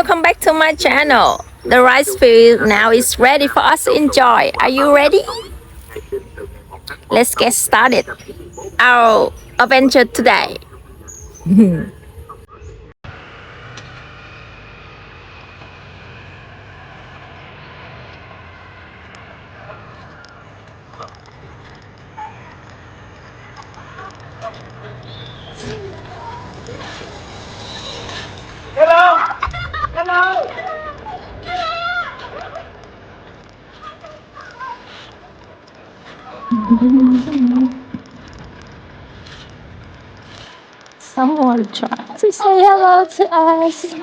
welcome back to my channel. The rice field now is ready for us to enjoy. Are you ready? Let's get started our adventure today. Someone try to say hello to us.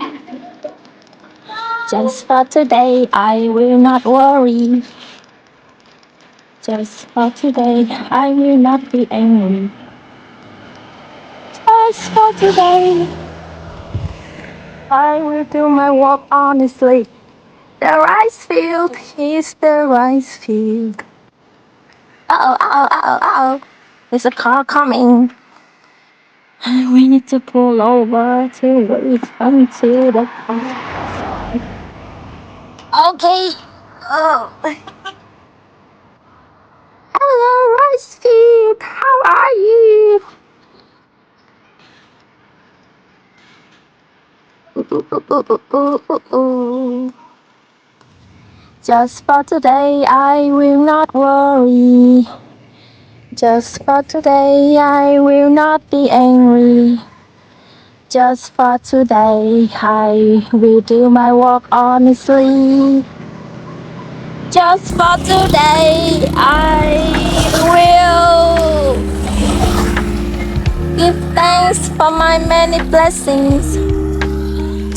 Just for today, I will not worry. Just for today, I will not be angry. Just for today, I will do my work honestly. The rice field is the rice field. Oh. There's a car coming. We need to pull over to wait until the car. Okay. Oh. Hello, rice field. How are you? Just for today, I will not worry. Just for today, I will not be angry. Just for today, I will do my work honestly. Just for today, I will give thanks for my many blessings.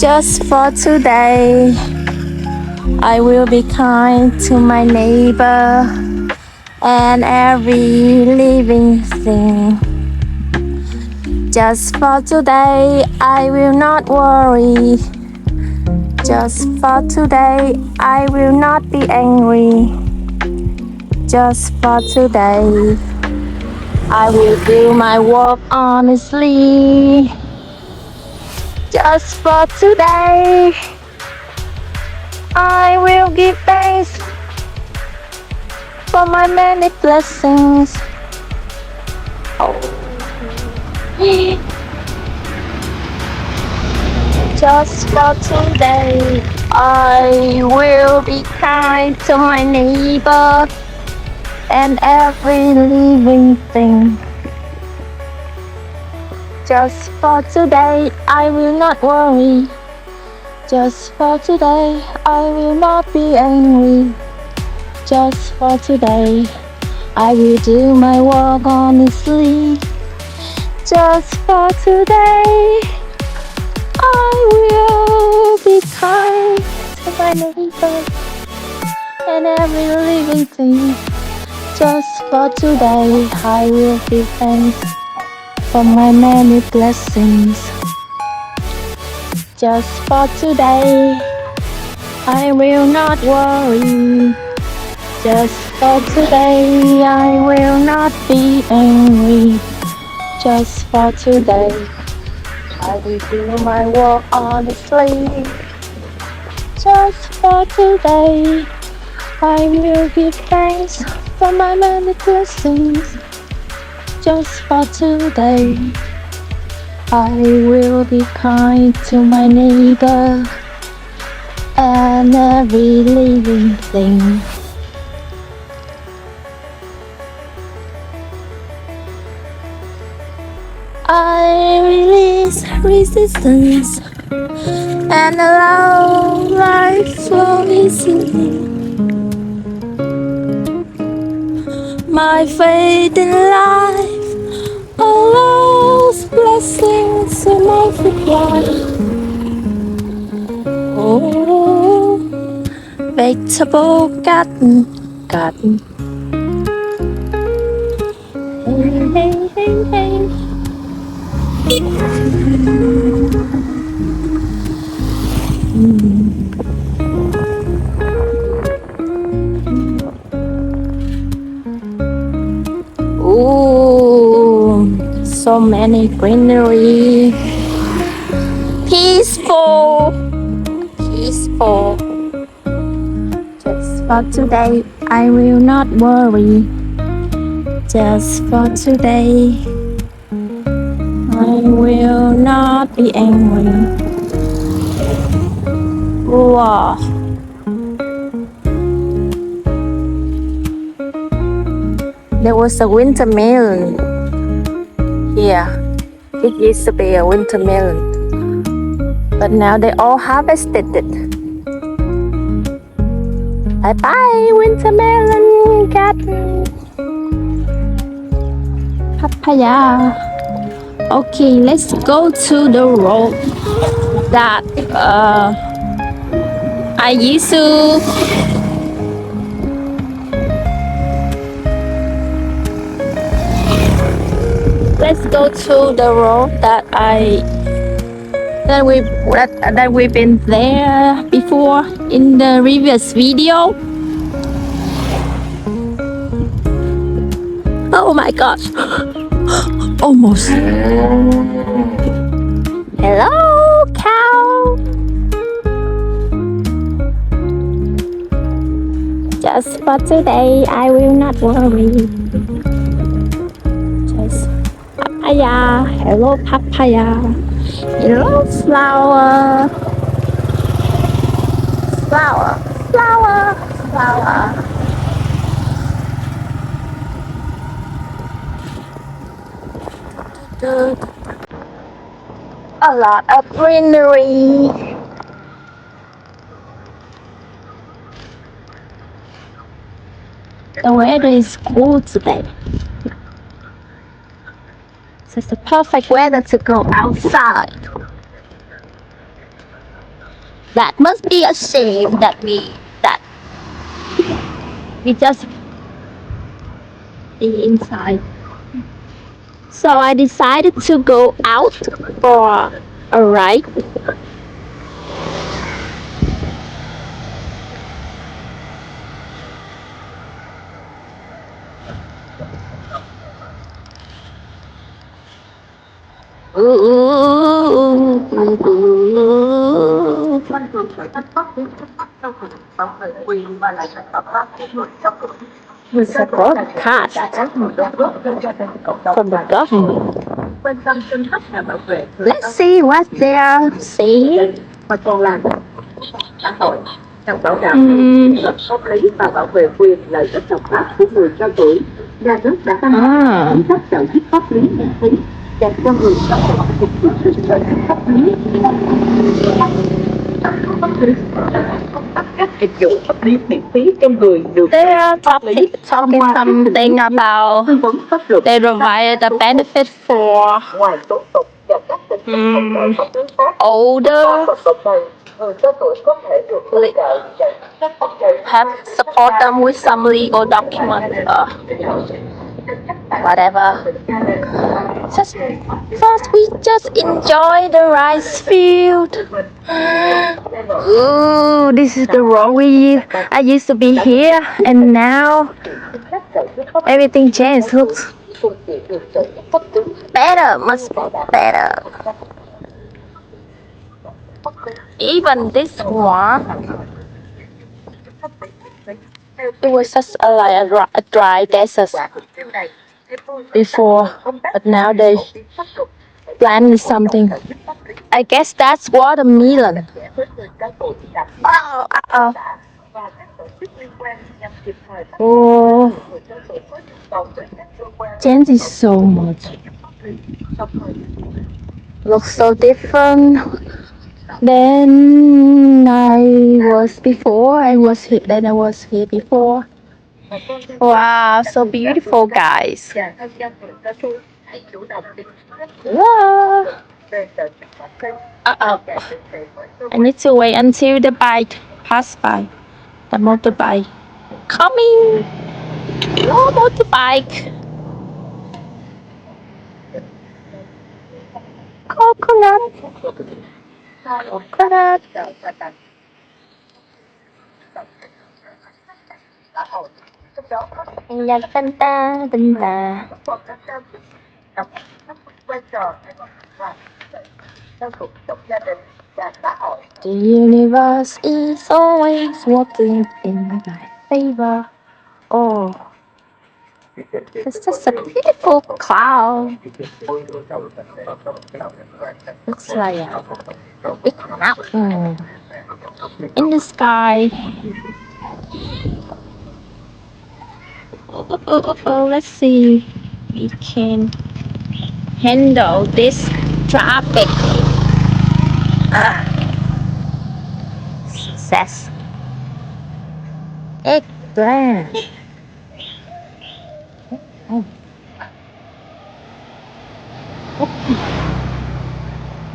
Just for today, I will be kind to my neighbor and every living thing. Just for today, I will not worry. Just for today, I will not be angry. Just for today, I will do my work honestly. Just for today, I will give thanks for my many blessings. Just for today, I will be kind to my neighbor and every living thing. Just for today, I will not worry. Just for today, I will not be angry. Just for today, I will do my work honestly. Just for today, I will be kind to my neighbor and every living thing. Just for today, I will give thanks for my many blessings. Just for today, I will not worry. Just for today, I will not be angry. Just for today, I will do my work honestly. Just for today, I will give thanks for my many blessings. Just for today, I will be kind to my neighbor and every living thing. I release resistance and allow life flow easily. My faith in life allows blessings to multiply. Oh, vegetable garden. Hey. Ooh, so many greenery, peaceful, for just for today. I will not worry. Just for today, I will not be angry. Wow. There was a winter melon here. It used to be a winter melon, but now they all harvested it. Bye bye, winter melon garden. Papaya. Okay, let's go to the road that I used to. Let's go to the road that we've been there before in the previous video. Oh my gosh! Almost. Hello, cow. Just for today, I will not worry. Just papaya. Hello, papaya. Hello, flower. Flower, flower, flower. A lot of greenery. The weather is cool today. So it's the perfect weather to go outside. That must be a shame that we just be inside. So I decided to go out for a ride. It's a broadcast from the government. Let's see what they are saying. Trong bảo đảm pháp lý và bảo vệ quyền lợi ích hợp pháp của người cao tuổi, nhà nước đã ban hành chính sách trợ giúp pháp lý miễn phí dành cho người cao tuổi thực hiện trợ giúp pháp lý. Các dịch vụ pháp lý miễn phí cho người được talking something about they provide the benefit for older have support them with some legal documents whatever. Just first we just enjoy the rice field. Ooh, this is the road I used to be here, and now everything changed. Looks better, much better. Even this one, it was just a dry desert before, but now they planted something. I guess that's watermelon. Oh, changes so much. Looks so different than I was before. I was here before. Wow, so beautiful, guys. Whoa. Uh-oh. I need to wait until the bike pass by. The motorbike. Coming. No motorbike. Coconut. Coconut. Nhạc tân ta tân ta. The universe is always working in my favor. Oh, it's just a beautiful cloud. Looks like a big mountain in the sky. Let's see. We can handle this traffic. Success. Eggplant. Oh,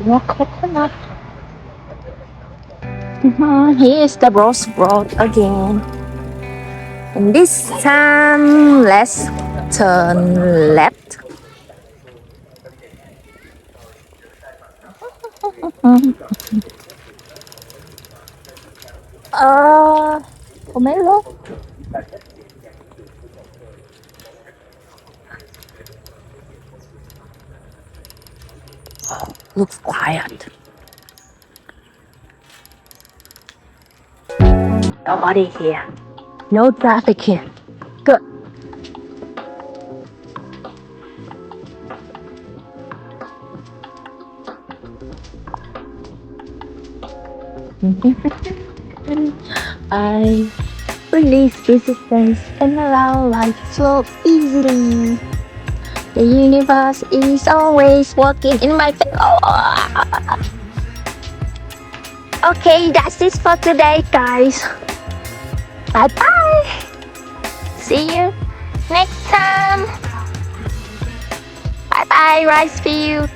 more coconut. Here's the rose road again. And this time, let's turn left. Pomelo. Looks quiet. Nobody here. No traffic here. Good. I release resistance and allow life to flow easily. The universe is always working in my favor. Okay, that's it for today, guys. Bye bye. See you next time. Bye bye, rice field.